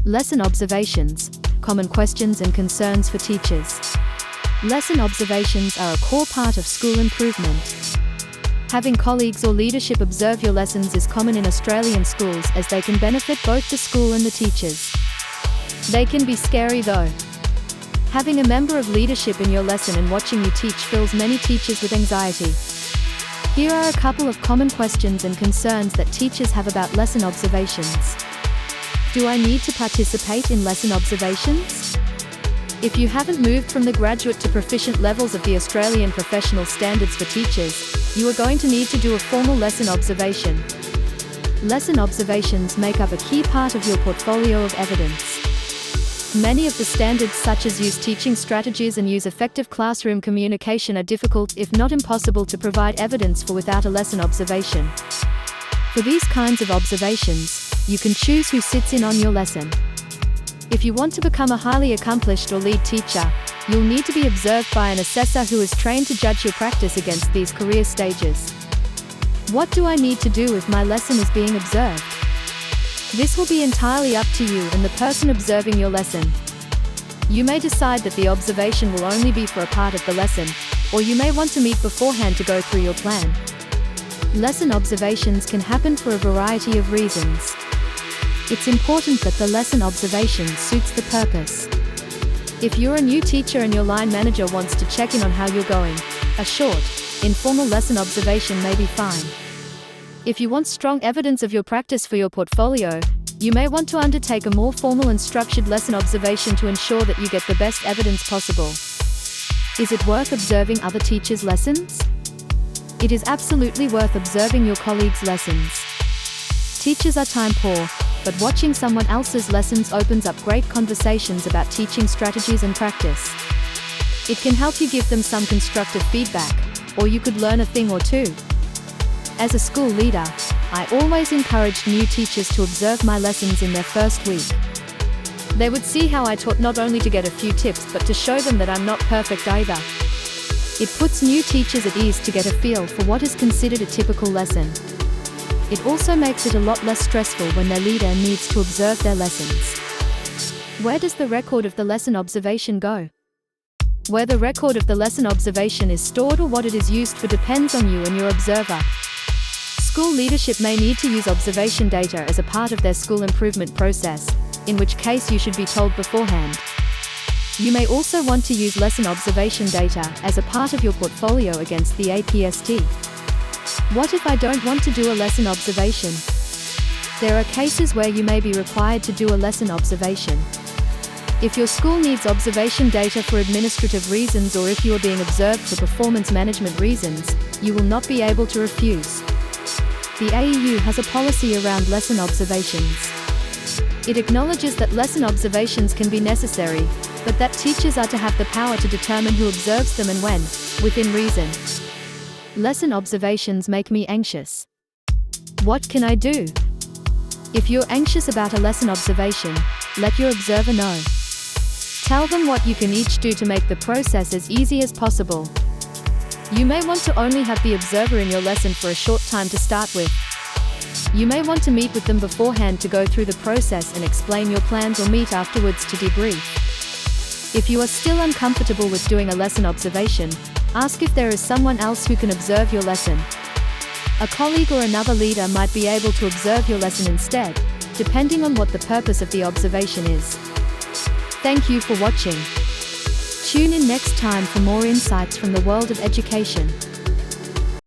Lesson observations, common questions and concerns for teachers. Lesson observations are a core part of school improvement. Having colleagues or leadership observe your lessons is common in Australian schools, as they can benefit both the school and the teachers. They can be scary though. Having a member of leadership in your lesson and watching you teach fills many teachers with anxiety. Here are a couple of common questions and concerns that teachers have about lesson observations. Do I need to participate in lesson observations? If you haven't moved from the graduate to proficient levels of the Australian professional standards for teachers, you are going to need to do a formal lesson observation. Lesson observations make up a key part of your portfolio of evidence. Many of the standards, such as use teaching strategies and use effective classroom communication, are difficult, if not impossible, to provide evidence for without a lesson observation. For these kinds of observations, you can choose who sits in on your lesson. If you want to become a highly accomplished or lead teacher, you'll need to be observed by an assessor who is trained to judge your practice against these career stages. What do I need to do if my lesson is being observed? This will be entirely up to you and the person observing your lesson. You may decide that the observation will only be for a part of the lesson, or you may want to meet beforehand to go through your plan. Lesson observations can happen for a variety of reasons. It's important that the lesson observation suits the purpose. If you're a new teacher and your line manager wants to check in on how you're going, a short, informal lesson observation may be fine. If you want strong evidence of your practice for your portfolio, you may want to undertake a more formal and structured lesson observation to ensure that you get the best evidence possible. Is it worth observing other teachers' lessons? It is absolutely worth observing your colleagues' lessons. Teachers are time poor, but watching someone else's lessons opens up great conversations about teaching strategies and practice. It can help you give them some constructive feedback, or you could learn a thing or two. As a school leader, I always encouraged new teachers to observe my lessons in their first week. They would see how I taught, not only to get a few tips but to show them that I'm not perfect either. It puts new teachers at ease to get a feel for what is considered a typical lesson. It also makes it a lot less stressful when their leader needs to observe their lessons. Where does the record of the lesson observation go? Where the record of the lesson observation is stored or what it is used for depends on you and your observer. School leadership may need to use observation data as a part of their school improvement process, in which case you should be told beforehand. You may also want to use lesson observation data as a part of your portfolio against the APST. What if I don't want to do a lesson observation? There are cases where you may be required to do a lesson observation. If your school needs observation data for administrative reasons, or if you are being observed for performance management reasons, you will not be able to refuse. The AEU has a policy around lesson observations. It acknowledges that lesson observations can be necessary, but that teachers are to have the power to determine who observes them and when, within reason. Lesson observations make me anxious. What can I do? If you're anxious about a lesson observation, let your observer know. Tell them what you can each do to make the process as easy as possible. You may want to only have the observer in your lesson for a short time to start with. You may want to meet with them beforehand to go through the process and explain your plans, or meet afterwards to debrief. If you are still uncomfortable with doing a lesson observation, ask if there is someone else who can observe your lesson. A colleague or another leader might be able to observe your lesson instead, depending on what the purpose of the observation is. Thank you for watching. Tune in next time for more insights from the world of education.